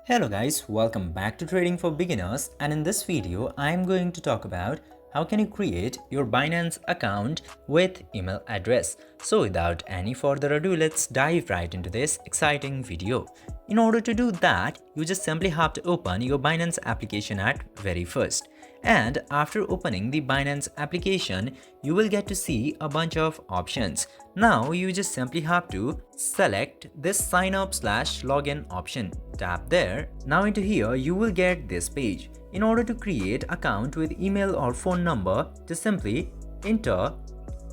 Hello guys, welcome back to Trading for Beginners, and in this video I am going to talk about how can you create your Binance account with email address. So without any further ado, let's dive right into this exciting video. In order to do that, you just simply have to open your Binance application at very first. And after opening the Binance application, you will get to see a bunch of options. Now you just simply have to select this sign up/login option. Tap there. Now into here you will get this page. In order to create account with email or phone number, just simply enter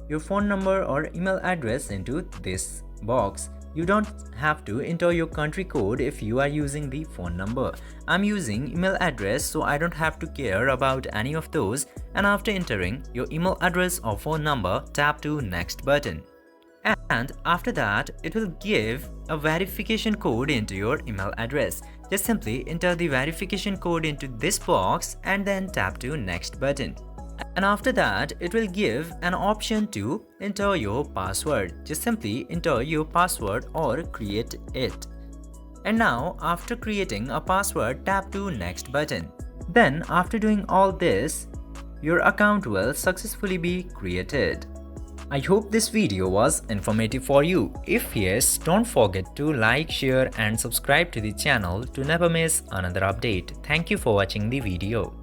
your phone number or email address into this box. You don't have to enter your country code if you are using the phone number. I'm using email address, so I don't have to care about any of those. And after entering your email address or phone number, tap to next button. And after that, it will give a verification code into your email address. Just simply enter the verification code into this box and then tap to next button. And after that, it will give an option to enter your password. Just simply enter your password or create it. And now, after creating a password, tap to next button. Then, after doing all this, your account will successfully be created. I hope this video was informative for you. If yes, don't forget to like, share and subscribe to the channel to never miss another update. Thank you for watching the video.